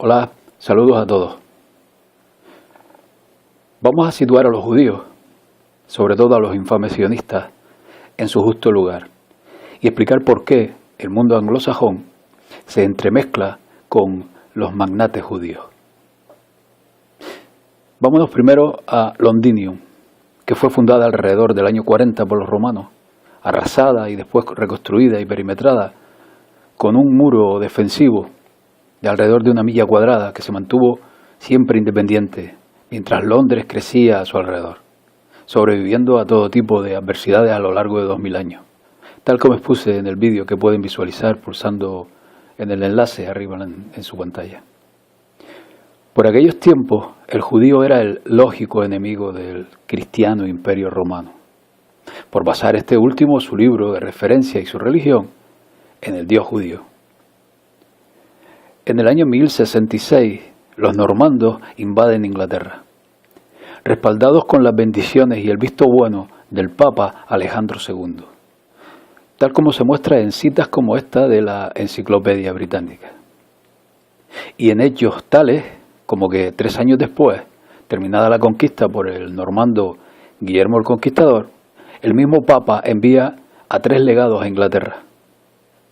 Hola, saludos a todos. Vamos a situar a los judíos, sobre todo a los infames sionistas, en su justo lugar y explicar por qué el mundo anglosajón se entremezcla con los magnates judíos. Vámonos primero a Londinium, que fue fundada alrededor del año 40 por los romanos, arrasada y después reconstruida y perimetrada con un muro defensivo de alrededor de 1 milla cuadrada que se mantuvo siempre independiente, mientras Londres crecía a su alrededor, sobreviviendo a todo tipo de adversidades a lo largo de 2000 años, tal como expuse en el vídeo que pueden visualizar pulsando en el enlace arriba en su pantalla. Por aquellos tiempos, el judío era el lógico enemigo del cristiano imperio romano, por basar este último su libro de referencia y su religión en el dios judío. En el año 1066, los normandos invaden Inglaterra, respaldados con las bendiciones y el visto bueno del Papa Alejandro II, tal como se muestra en citas como esta de la Enciclopedia Británica. Y en hechos tales como que 3 años después, terminada la conquista por el normando Guillermo el Conquistador, el mismo Papa envía a 3 legados a Inglaterra.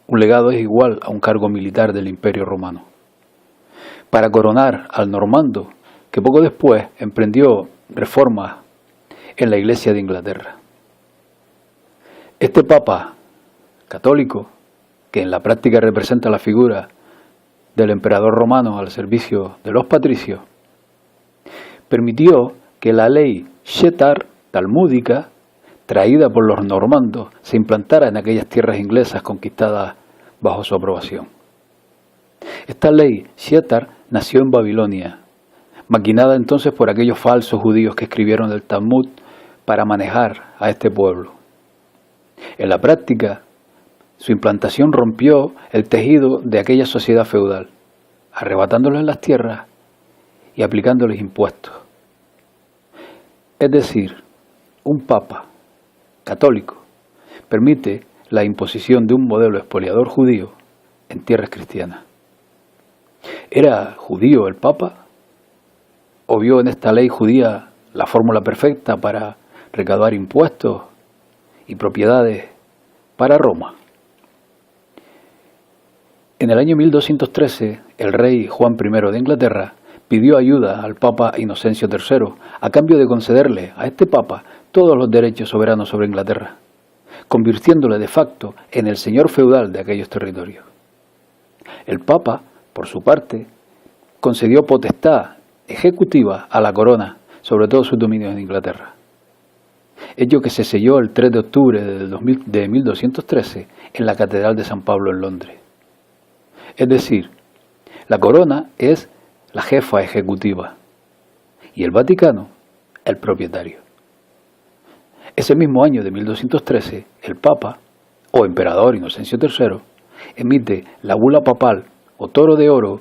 Un legado es igual a un cargo militar del Imperio Romano, para coronar al normando que poco después emprendió reformas en la Iglesia de Inglaterra. Este Papa católico, que en la práctica representa la figura del emperador romano al servicio de los patricios, permitió que la ley Shetar talmúdica, traída por los normandos, se implantara en aquellas tierras inglesas conquistadas bajo su aprobación. Esta ley Shetar nació en Babilonia, maquinada entonces por aquellos falsos judíos que escribieron el Talmud para manejar a este pueblo. En la práctica, su implantación rompió el tejido de aquella sociedad feudal, arrebatándoles las tierras y aplicándoles impuestos. Es decir, un papa católico permite la imposición de un modelo expoliador judío en tierras cristianas. ¿Era judío el papa? ¿O vio en esta ley judía la fórmula perfecta para recaudar impuestos y propiedades para Roma? En el año 1213, el rey Juan I de Inglaterra pidió ayuda al Papa Inocencio III a cambio de concederle a este Papa todos los derechos soberanos sobre Inglaterra, convirtiéndole de facto en el señor feudal de aquellos territorios. El Papa, por su parte, concedió potestad ejecutiva a la corona sobre todos sus dominios en Inglaterra, hecho que se selló el 3 de octubre de 1213 en la Catedral de San Pablo en Londres. Es decir, la corona es la jefa ejecutiva y el Vaticano el propietario. Ese mismo año de 1213, el Papa, o Emperador Inocencio III, emite la bula papal o toro de oro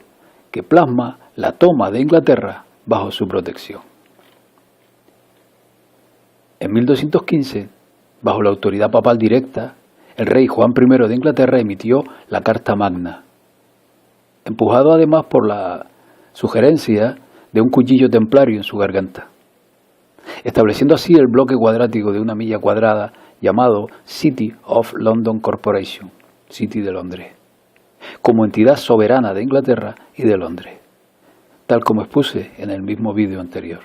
que plasma la toma de Inglaterra bajo su protección. En 1215, bajo la autoridad papal directa, el rey Juan I de Inglaterra emitió la Carta Magna, empujado además por la sugerencia de un cuchillo templario en su garganta, estableciendo así el bloque cuadrático de 1 milla cuadrada llamado City of London Corporation, City de Londres, como entidad soberana de Inglaterra y de Londres, tal como expuse en el mismo vídeo anterior.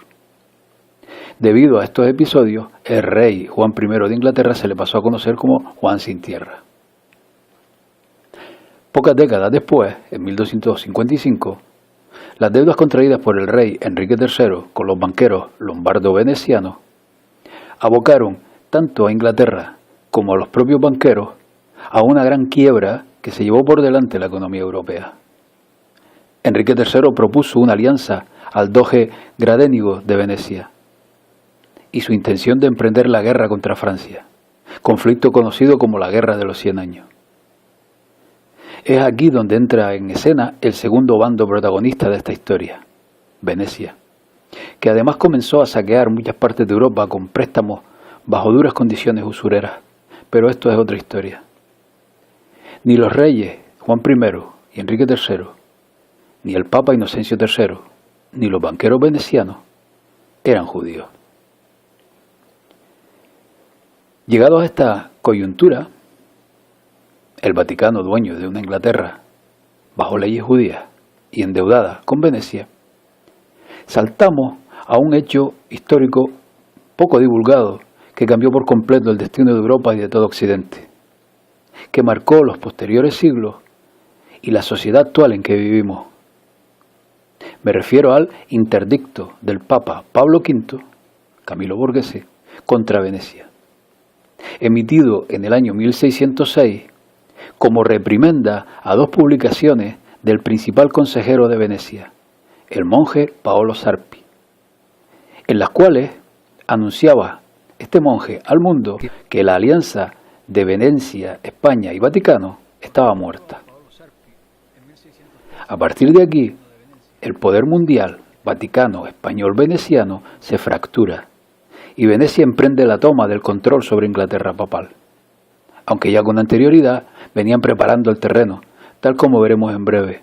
Debido a estos episodios, el rey Juan I de Inglaterra se le pasó a conocer como Juan sin tierra. Pocas décadas después, en 1255, las deudas contraídas por el rey Enrique III con los banqueros lombardo-venecianos abocaron tanto a Inglaterra como a los propios banqueros a una gran quiebra que se llevó por delante la economía europea. Enrique III propuso una alianza al doge Gradenigo de Venecia y su intención de emprender la guerra contra Francia, conflicto conocido como la Guerra de los 100 años. Es aquí donde entra en escena el segundo bando protagonista de esta historia, Venecia, que además comenzó a saquear muchas partes de Europa con préstamos bajo duras condiciones usureras, pero esto es otra historia. Ni los reyes Juan I y Enrique III, ni el Papa Inocencio III, ni los banqueros venecianos eran judíos. Llegados a esta coyuntura, el Vaticano, dueño de una Inglaterra bajo leyes judías y endeudada con Venecia, saltamos a un hecho histórico poco divulgado que cambió por completo el destino de Europa y de todo Occidente, que marcó los posteriores siglos y la sociedad actual en que vivimos. Me refiero al interdicto del Papa Pablo V, Camilo Borghese, contra Venecia, emitido en el año 1606 como reprimenda a dos publicaciones del principal consejero de Venecia, el monje Paolo Sarpi, en las cuales anunciaba este monje al mundo que la alianza de Venecia, España y Vaticano estaba muerta. A partir de aquí, el poder mundial, Vaticano, español, veneciano, se fractura y Venecia emprende la toma del control sobre Inglaterra papal, aunque ya con anterioridad venían preparando el terreno, tal como veremos en breve.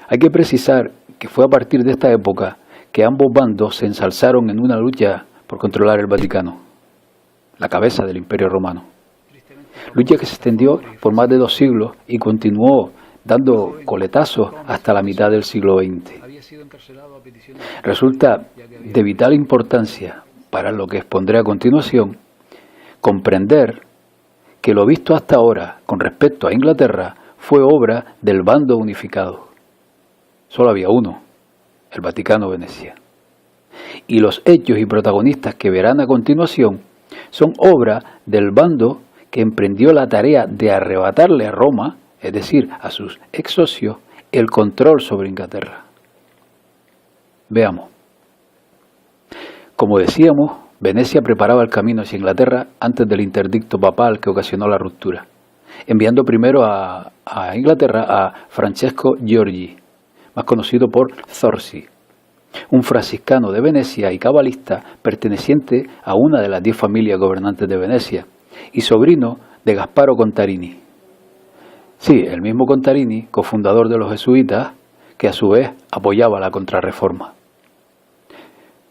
Hay que precisar que fue a partir de esta época que ambos bandos se ensalzaron en una lucha por controlar el Vaticano, la cabeza del Imperio Romano. Lucha que se extendió por más de 2 siglos y continuó dando coletazos hasta la mitad del siglo XX. Resulta de vital importancia, para lo que expondré a continuación, comprender que lo visto hasta ahora con respecto a Inglaterra fue obra del bando unificado. Solo había uno, el Vaticano-Venecia. Y los hechos y protagonistas que verán a continuación son obra del bando que emprendió la tarea de arrebatarle a Roma, es decir, a sus ex socios, el control sobre Inglaterra. Veamos. Como decíamos, Venecia preparaba el camino hacia Inglaterra antes del interdicto papal que ocasionó la ruptura, enviando primero a Inglaterra a Francesco Giorgi, más conocido por Zorzi, un franciscano de Venecia y cabalista perteneciente a una de las 10 familias gobernantes de Venecia y sobrino de Gasparo Contarini. Sí, el mismo Contarini, cofundador de los jesuitas, que a su vez apoyaba la contrarreforma.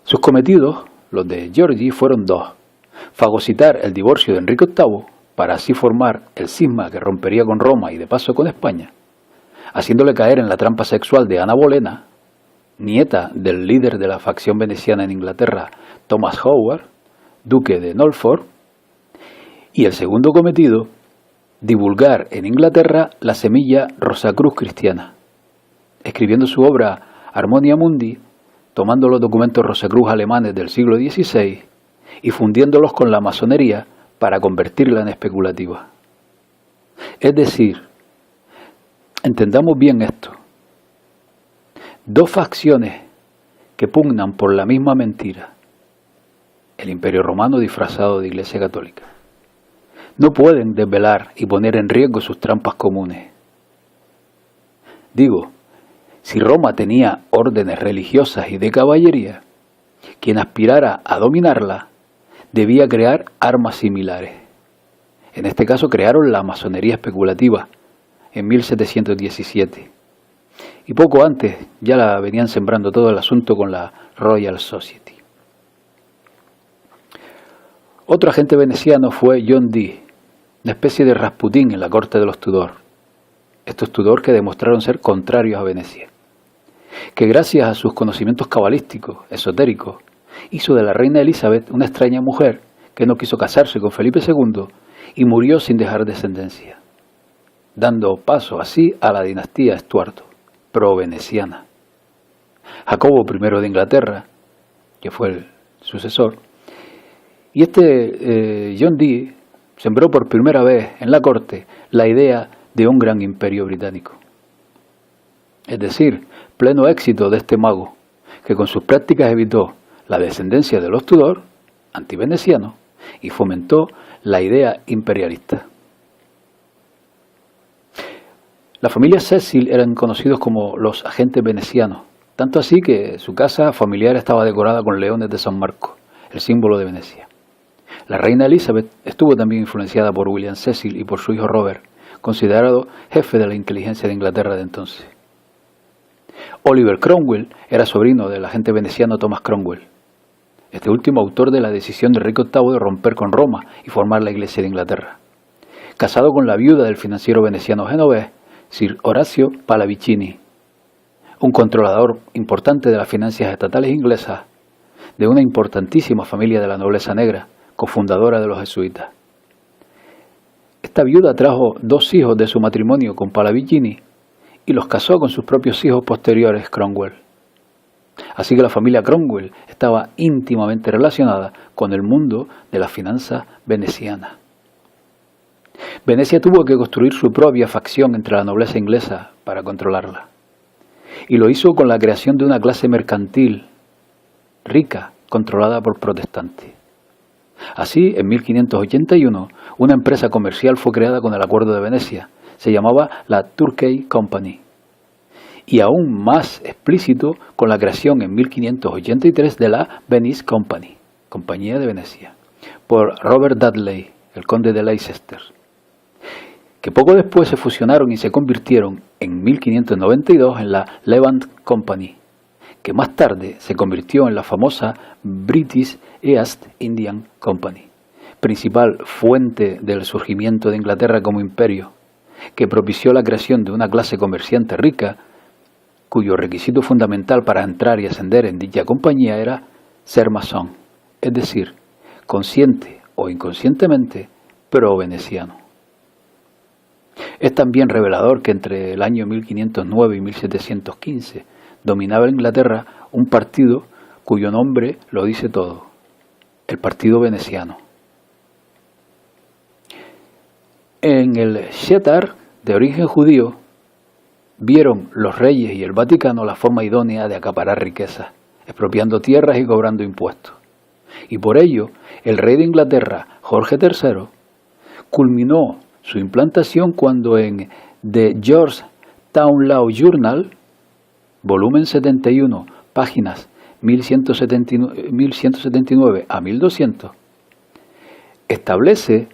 Sus cometidos, los de Giorgi, fueron 2: fagocitar el divorcio de Enrique VIII, para así formar el cisma que rompería con Roma y de paso con España, haciéndole caer en la trampa sexual de Ana Bolena, nieta del líder de la facción veneciana en Inglaterra, Thomas Howard, duque de Norfolk, y el segundo cometido, divulgar en Inglaterra la semilla Rosacruz cristiana, escribiendo su obra Harmonia Mundi, tomando los documentos Rosacruz alemanes del siglo XVI y fundiéndolos con la masonería para convertirla en especulativa. Es decir, entendamos bien esto: 2 facciones que pugnan por la misma mentira, el Imperio Romano disfrazado de Iglesia Católica, no pueden desvelar y poner en riesgo sus trampas comunes. Digo, si Roma tenía órdenes religiosas y de caballería, quien aspirara a dominarla debía crear armas similares. En este caso crearon la masonería especulativa en 1717. Y poco antes ya la venían sembrando todo el asunto con la Royal Society. Otro agente veneciano fue John Dee, una especie de Rasputín en la corte de los Tudor. Estos Tudor que demostraron ser contrarios a Venecia, que gracias a sus conocimientos cabalísticos, esotéricos, hizo de la reina Elizabeth una extraña mujer que no quiso casarse con Felipe II y murió sin dejar descendencia, dando paso así a la dinastía Estuardo, pro-veneciana. Jacobo I de Inglaterra, que fue el sucesor, y John Dee sembró por primera vez en la corte la idea de un gran imperio británico. Es decir, pleno éxito de este mago, que con sus prácticas evitó la descendencia de los Tudor, antivenecianos, y fomentó la idea imperialista. La familia Cecil eran conocidos como los agentes venecianos, tanto así que su casa familiar estaba decorada con leones de San Marco, el símbolo de Venecia. La reina Elizabeth estuvo también influenciada por William Cecil y por su hijo Robert, considerado jefe de la inteligencia de Inglaterra de entonces. Oliver Cromwell era sobrino del agente veneciano Thomas Cromwell, este último autor de la decisión de Enrique VIII de romper con Roma y formar la Iglesia de Inglaterra. Casado con la viuda del financiero veneciano genovés, Sir Orazio Pallavicini, un controlador importante de las finanzas estatales inglesas, de una importantísima familia de la nobleza negra, cofundadora de los jesuitas. Esta viuda trajo 2 hijos de su matrimonio con Pallavicini y los casó con sus propios hijos posteriores, Cromwell. Así que la familia Cromwell estaba íntimamente relacionada con el mundo de las finanzas venecianas. Venecia tuvo que construir su propia facción entre la nobleza inglesa para controlarla. Y lo hizo con la creación de una clase mercantil rica, controlada por protestantes. Así, en 1581, una empresa comercial fue creada con el Acuerdo de Venecia. Se llamaba la Turkey Company. Y aún más explícito con la creación en 1583 de la Venice Company, Compañía de Venecia, por Robert Dudley, el conde de Leicester, que poco después se fusionaron y se convirtieron en 1592 en la Levant Company, que más tarde se convirtió en la famosa British East India Company, principal fuente del surgimiento de Inglaterra como imperio, que propició la creación de una clase comerciante rica, cuyo requisito fundamental para entrar y ascender en dicha compañía era ser masón, es decir, consciente o inconscientemente pro-veneciano. Es también revelador que entre el año 1509 y 1715 dominaba Inglaterra un partido cuyo nombre lo dice todo, el Partido Veneciano. En el Shetar, de origen judío, vieron los reyes y el Vaticano la forma idónea de acaparar riquezas, expropiando tierras y cobrando impuestos. Y por ello, el rey de Inglaterra, Jorge III, culminó su implantación cuando en The Georgetown Law Journal, volumen 71, páginas 1179 a 1200, establece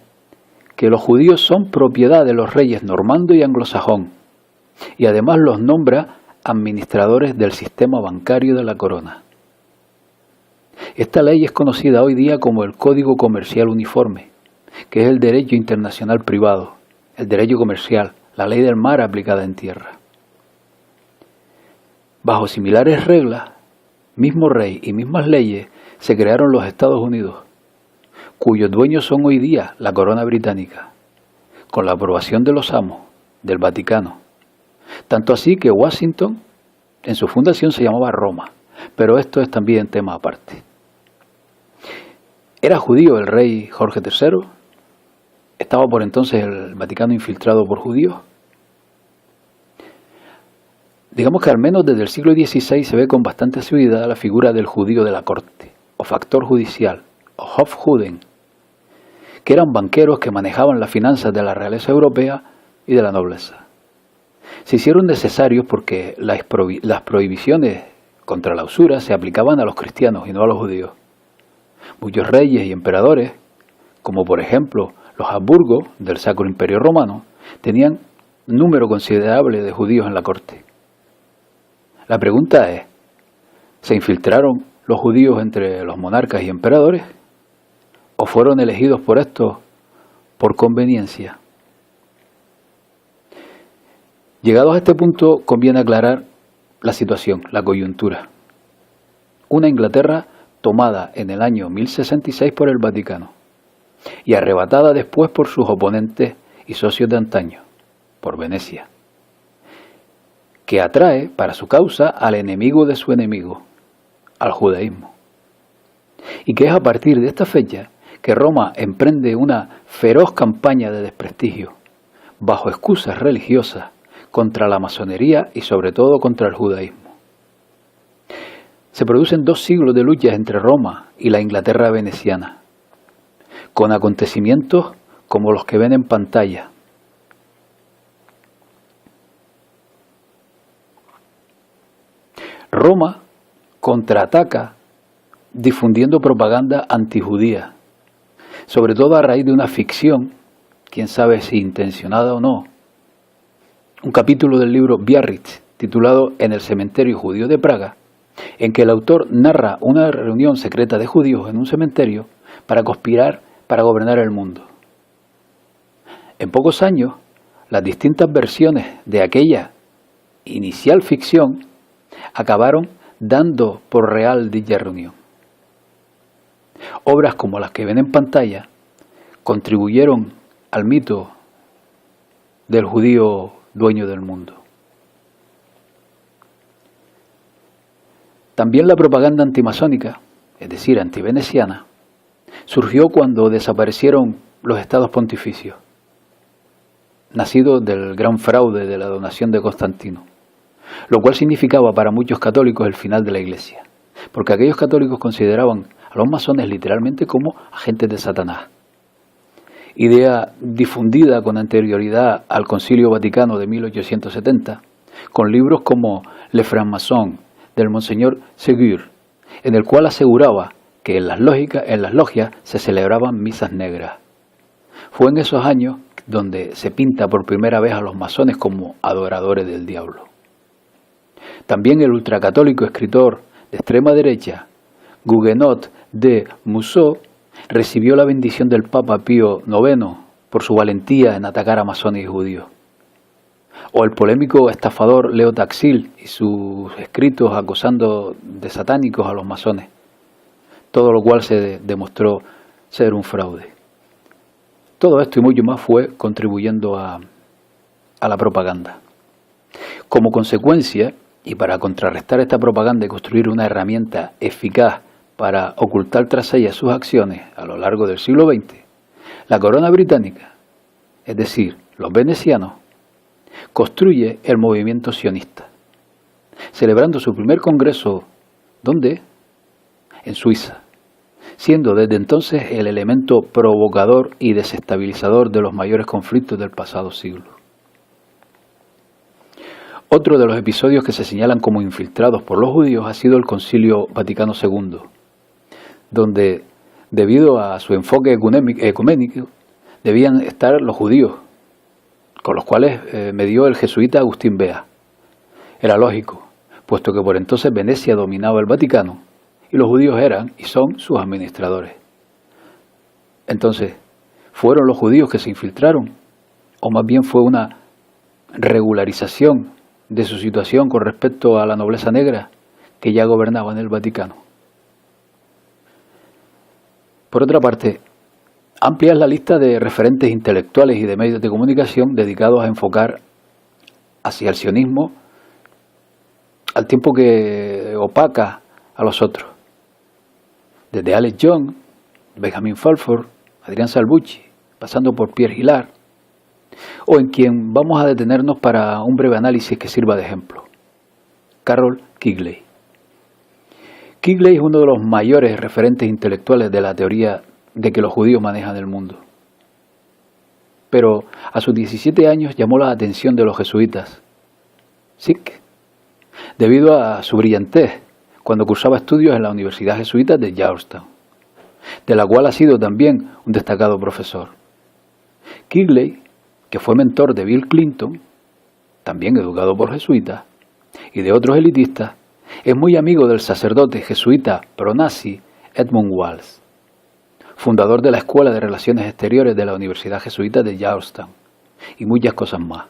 que los judíos son propiedad de los reyes normando y anglosajón, y además los nombra administradores del sistema bancario de la corona. Esta ley es conocida hoy día como el Código Comercial Uniforme, que es el derecho internacional privado, el derecho comercial, la ley del mar aplicada en tierra. Bajo similares reglas, mismo rey y mismas leyes, se crearon los Estados Unidos, cuyos dueños son hoy día la corona británica, con la aprobación de los amos, del Vaticano. Tanto así que Washington, en su fundación, se llamaba Roma, pero esto es también tema aparte. ¿Era judío el rey Jorge III? ¿Estaba por entonces el Vaticano infiltrado por judíos? Digamos que al menos desde el siglo XVI se ve con bastante asiduidad la figura del judío de la corte, o factor judicial, o Hofjuden, que eran banqueros que manejaban las finanzas de la realeza europea y de la nobleza. Se hicieron necesarios porque las prohibiciones contra la usura se aplicaban a los cristianos y no a los judíos. Muchos reyes y emperadores, como por ejemplo los Habsburgo del Sacro Imperio Romano, tenían un número considerable de judíos en la corte. La pregunta es, ¿se infiltraron los judíos entre los monarcas y emperadores? ¿O fueron elegidos por estos por conveniencia? Llegados a este punto, conviene aclarar la situación, la coyuntura. Una Inglaterra tomada en el año 1066 por el Vaticano y arrebatada después por sus oponentes y socios de antaño, por Venecia, que atrae para su causa al enemigo de su enemigo, al judaísmo. Y que es a partir de esta fecha que Roma emprende una feroz campaña de desprestigio, bajo excusas religiosas, contra la masonería y sobre todo contra el judaísmo. Se producen 2 siglos de luchas entre Roma y la Inglaterra veneciana, con acontecimientos como los que ven en pantalla. Roma contraataca difundiendo propaganda antijudía, sobre todo a raíz de una ficción, quién sabe si intencionada o no, un capítulo del libro Biarritz, titulado En el cementerio judío de Praga, en que el autor narra una reunión secreta de judíos en un cementerio para conspirar para gobernar el mundo. En pocos años, las distintas versiones de aquella inicial ficción acabaron dando por real dicha reunión. Obras como las que ven en pantalla contribuyeron al mito del judío dueño del mundo. También la propaganda antimasónica, es decir, antiveneciana, surgió cuando desaparecieron los estados pontificios, nacidos del gran fraude de la donación de Constantino, lo cual significaba para muchos católicos el final de la Iglesia, porque aquellos católicos consideraban a los masones literalmente como agentes de Satanás. Idea difundida con anterioridad al Concilio Vaticano de 1870, con libros como Le Franc-Maçon del Monseñor Ségur, en el cual aseguraba que en las logias se celebraban misas negras. Fue en esos años donde se pinta por primera vez a los masones como adoradores del diablo. También el ultracatólico escritor de extrema derecha, Huguenot de Mousseau, recibió la bendición del Papa Pío IX por su valentía en atacar a masones y judíos. O el polémico estafador Leo Taxil y sus escritos acusando de satánicos a los masones, todo lo cual se demostró ser un fraude. Todo esto y mucho más fue contribuyendo a la propaganda. Como consecuencia, y para contrarrestar esta propaganda y construir una herramienta eficaz para ocultar tras ella sus acciones a lo largo del siglo XX, la corona británica, es decir, los venecianos, construye el movimiento sionista, celebrando su primer congreso, ¿dónde? En Suiza, siendo desde entonces el elemento provocador y desestabilizador de los mayores conflictos del pasado siglo. Otro de los episodios que se señalan como infiltrados por los judíos ha sido el Concilio Vaticano II, donde, debido a su enfoque ecuménico, debían estar los judíos, con los cuales medió el jesuita Agustín Bea. Era lógico, puesto que por entonces Venecia dominaba el Vaticano y los judíos eran y son sus administradores. Entonces, ¿fueron los judíos que se infiltraron? ¿O más bien fue una regularización de su situación con respecto a la nobleza negra que ya gobernaba en el Vaticano? Por otra parte, amplia es la lista de referentes intelectuales y de medios de comunicación dedicados a enfocar hacia el sionismo al tiempo que opaca a los otros. Desde Alex Jones, Benjamin Falford, Adrián Salvucci, pasando por Pierre Hillard, o en quien vamos a detenernos para un breve análisis que sirva de ejemplo, Carroll Quigley. Quigley es uno de los mayores referentes intelectuales de la teoría de que los judíos manejan el mundo. Pero a sus 17 años llamó la atención de los jesuitas, Sikh, debido a su brillantez cuando cursaba estudios en la Universidad Jesuita de Georgetown, de la cual ha sido también un destacado profesor. Quigley, que fue mentor de Bill Clinton, también educado por jesuitas, y de otros elitistas, es muy amigo del sacerdote jesuita pro-nazi Edmund Walsh, fundador de la Escuela de Relaciones Exteriores de la Universidad Jesuita de Georgetown, y muchas cosas más.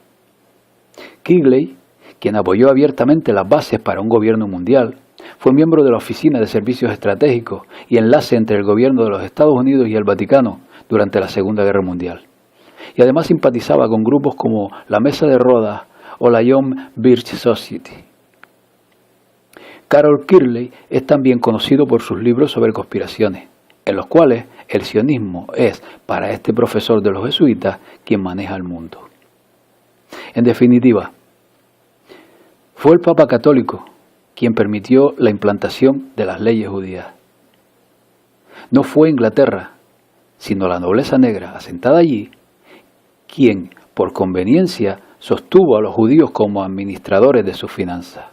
Quigley, quien apoyó abiertamente las bases para un gobierno mundial, fue miembro de la Oficina de Servicios Estratégicos y enlace entre el gobierno de los Estados Unidos y el Vaticano durante la Segunda Guerra Mundial. Y además simpatizaba con grupos como la Mesa de Rodas o la Young Birch Society. Carroll Quigley es también conocido por sus libros sobre conspiraciones, en los cuales el sionismo es, para este profesor de los jesuitas, quien maneja el mundo. En definitiva, fue el Papa Católico quien permitió la implantación de las leyes judías. No fue Inglaterra, sino la nobleza negra asentada allí, quien, por conveniencia, sostuvo a los judíos como administradores de sus finanzas.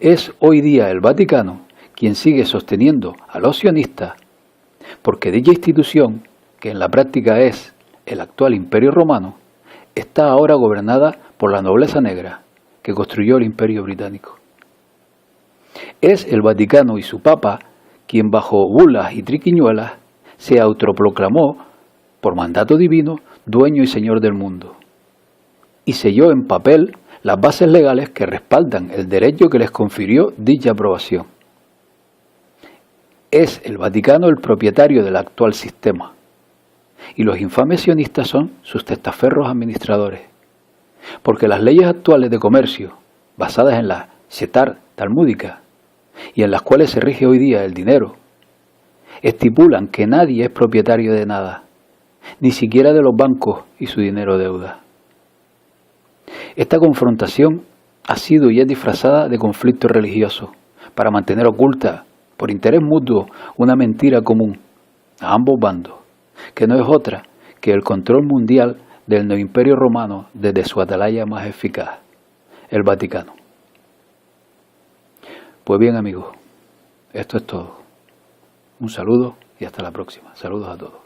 Es hoy día el Vaticano quien sigue sosteniendo a los sionistas, porque dicha institución, que en la práctica es el actual Imperio Romano, está ahora gobernada por la nobleza negra, que construyó el Imperio Británico. Es el Vaticano y su Papa quien bajo bulas y triquiñuelas se autoproclamó, por mandato divino, dueño y señor del mundo, y selló en papel las bases legales que respaldan el derecho que les confirió dicha aprobación. Es el Vaticano el propietario del actual sistema, y los infames sionistas son sus testaferros administradores, porque las leyes actuales de comercio, basadas en la Shetar talmúdica, y en las cuales se rige hoy día el dinero, estipulan que nadie es propietario de nada, ni siquiera de los bancos y su dinero deuda. Esta confrontación ha sido y es disfrazada de conflicto religioso, para mantener oculta, por interés mutuo, una mentira común a ambos bandos, que no es otra que el control mundial del neoimperio romano desde su atalaya más eficaz, el Vaticano. Pues bien amigos, esto es todo. Un saludo y hasta la próxima. Saludos a todos.